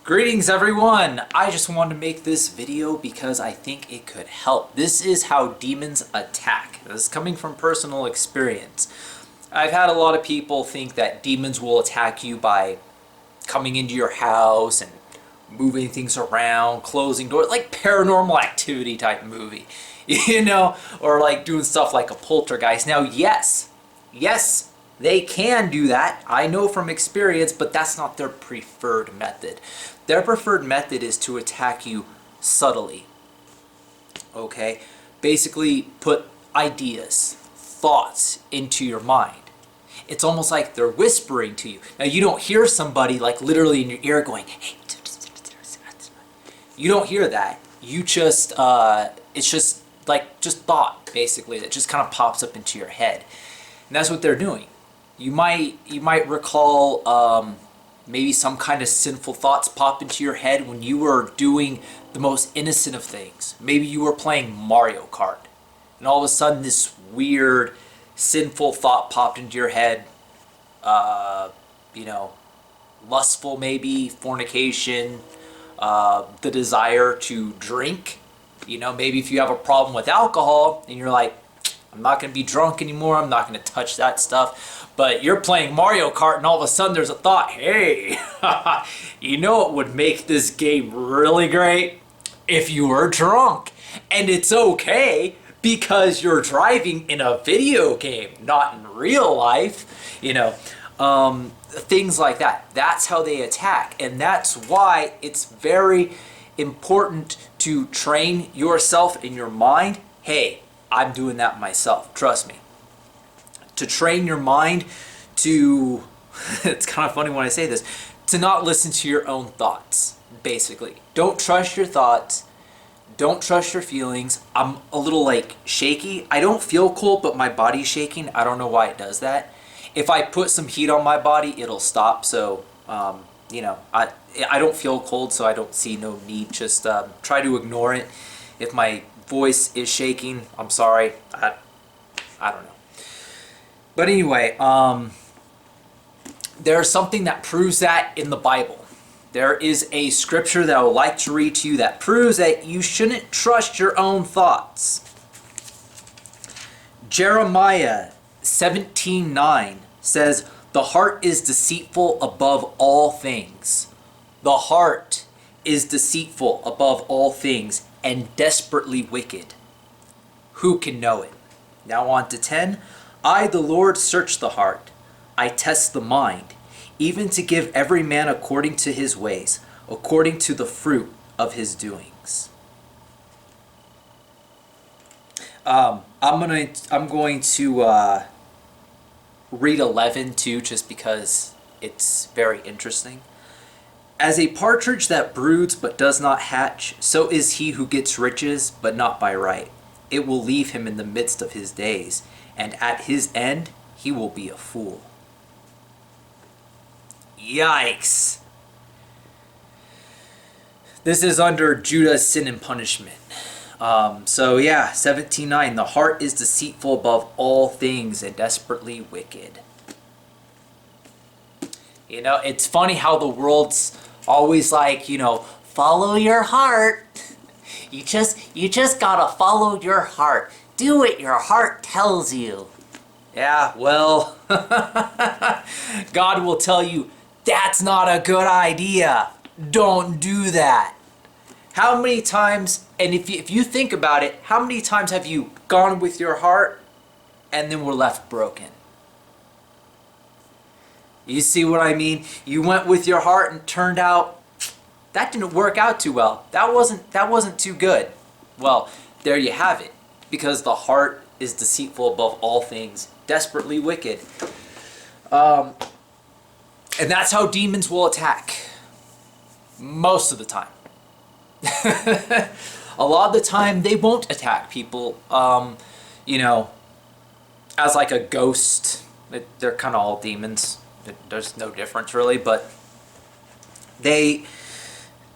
Greetings everyone! I just wanted to make this video because I think it could help. This is how demons attack. This is coming from personal experience. I've had a lot of people think that demons will attack you by coming into your house and moving things around, closing doors, like Paranormal Activity type movie, or like doing stuff like a poltergeist. Now, yes, they can do that. I know from experience, but that's not their preferred method. Their preferred method is to attack you subtly. Okay? Basically, put ideas, thoughts into your mind. It's almost like they're whispering to you. Now, you don't hear somebody like literally in your ear going, hey, you don't hear that. You just, it's just like, just thought, basically, that just kind of pops up into your head. And that's what they're doing. You might recall maybe some kind of sinful thoughts pop into your head when you were doing the most innocent of things. Maybe you were playing Mario Kart, and all of a sudden this weird, sinful thought popped into your head. Lustful maybe, fornication, the desire to drink. Maybe if you have a problem with alcohol and you're like, I'm not going to be drunk anymore, I'm not going to touch that stuff. But you're playing Mario Kart and all of a sudden there's a thought, hey, it would make this game really great if you were drunk. And it's okay because you're driving in a video game, not in real life, things like that. That's how they attack. And that's why it's very important to train yourself in your mind. Hey, I'm doing that myself, trust me. To train your mind to, it's kind of funny when I say this, to not listen to your own thoughts, basically. Don't trust your thoughts. Don't trust your feelings. I'm a little shaky. I don't feel cold, but my body's shaking. I don't know why it does that. If I put some heat on my body, it'll stop. So, I don't feel cold, so I don't see no need. Just try to ignore it. If my voice is shaking, I'm sorry. I don't know. But anyway, there's something that proves that in the Bible. There is a scripture that I would like to read to you that proves that you shouldn't trust your own thoughts. Jeremiah 17:9 says, "The heart is deceitful above all things. The heart is deceitful above all things and desperately wicked. Who can know it?" Now on to 10. "I, the Lord, search the heart. I test the mind, even to give every man according to his ways, according to the fruit of his doings." I'm going to read 11 too, just because it's very interesting. "As a partridge that broods but does not hatch, so is he who gets riches, but not by right. It will leave him in the midst of his days, and at his end he will be a fool." Yikes. This is under Judah's sin and punishment. 17:9, "The heart is deceitful above all things and desperately wicked." It's funny how the world's always like, follow your heart. You just gotta follow your heart. Do what your heart tells you. Yeah, well, God will tell you, that's not a good idea. Don't do that. How many times, and if you think about it, how many times have you gone with your heart and then were left broken? You see what I mean? You went with your heart and turned out, that didn't work out too well. That wasn't too good. Well, there you have it. Because the heart is deceitful above all things, desperately wicked. And that's how demons will attack. Most of the time. A lot of the time, they won't attack people, as like a ghost. They're kind of all demons. There's no difference really, but they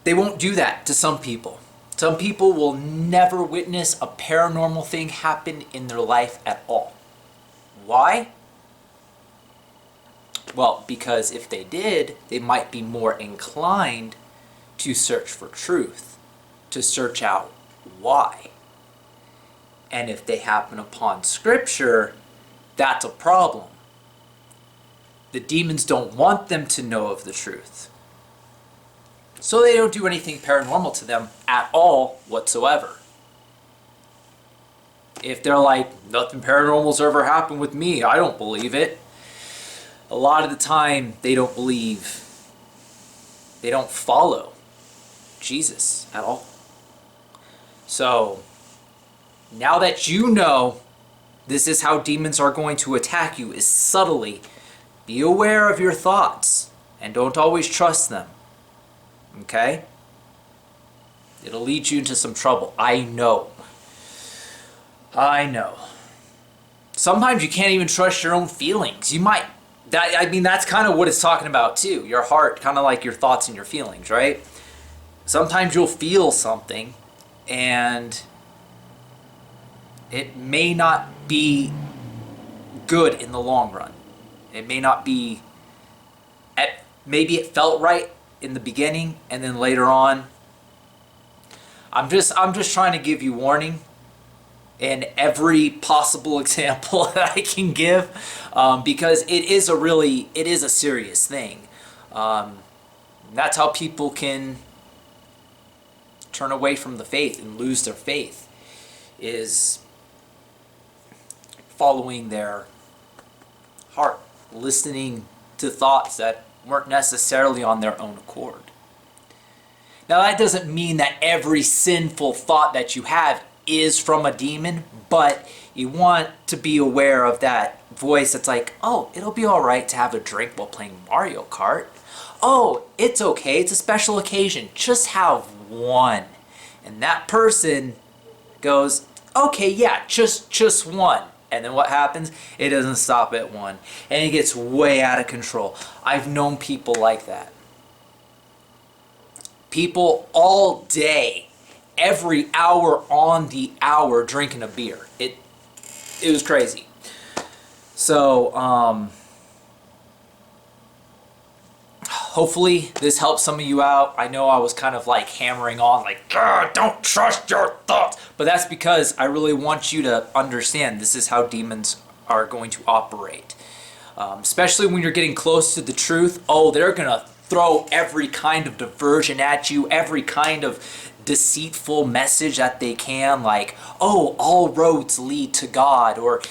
won't do that to some people. Some people will never witness a paranormal thing happen in their life at all. Why? Well, because if they did, they might be more inclined to search for truth, to search out why. And if they happen upon Scripture, that's a problem. The demons don't want them to know of the truth. So they don't do anything paranormal to them at all whatsoever. If they're like, nothing paranormal's ever happened with me, I don't believe it. A lot of the time, they don't believe, they don't follow Jesus at all. So, now that you know this is how demons are going to attack you, is subtly be aware of your thoughts and don't always trust them. Okay? It'll lead you into some trouble. I know. Sometimes you can't even trust your own feelings. You might, that's kind of what it's talking about too. Your heart, kind of like your thoughts and your feelings, right? Sometimes you'll feel something and it may not be good in the long run. It may not be, maybe it felt right in the beginning and then later on. I'm just trying to give you warning in every possible example that I can give, because it is a serious thing. That's how people can turn away from the faith and lose their faith, is following their heart, listening to thoughts that weren't necessarily on their own accord. Now that doesn't mean that every sinful thought that you have is from a demon, but you want to be aware of that voice that's like, oh, it'll be all right to have a drink while playing Mario Kart. Oh, it's okay, it's a special occasion, just have one. And that person goes, okay, yeah, just one. And then what happens? It doesn't stop at one. And it gets way out of control. I've known people like that. People all day, every hour on the hour, drinking a beer. It was crazy. So, hopefully this helps some of you out. I know I was kind of like hammering on like, don't trust your thoughts. But that's because I really want you to understand this is how demons are going to operate. Especially when you're getting close to the truth. Oh, they're going to throw every kind of diversion at you, every kind of deceitful message that they can, like, oh, all roads lead to God, or,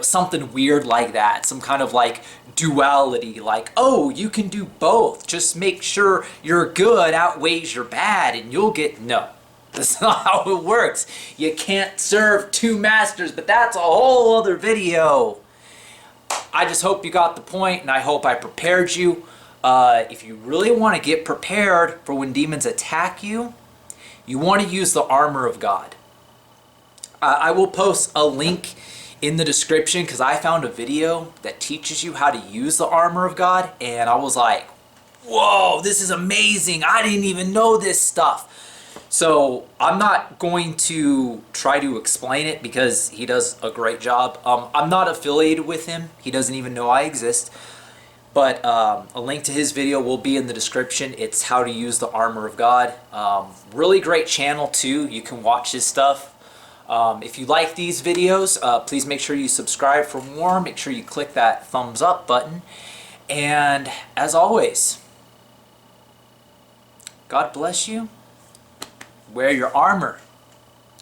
something weird like that, some kind of like duality, like, oh, you can do both, just make sure your good outweighs your bad and you'll get, no, that's not how it works. You can't serve two masters, but that's a whole other video. I just hope you got the point, and I hope I prepared you. If you really want to get prepared for when demons attack you, you want to use the armor of God. I will post a link in the description because I found a video that teaches you how to use the armor of God, and I was like, whoa, this is amazing. I didn't even know this stuff. So I'm not going to try to explain it because he does a great job. I'm not affiliated with him. He doesn't even know I exist. But a link to his video will be in the description. It's how to use the armor of God. Really great channel too. You can watch his stuff. If you like these videos, please make sure you subscribe for more. Make sure you click that thumbs up button. And as always, God bless you. Wear your armor.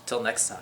Till next time.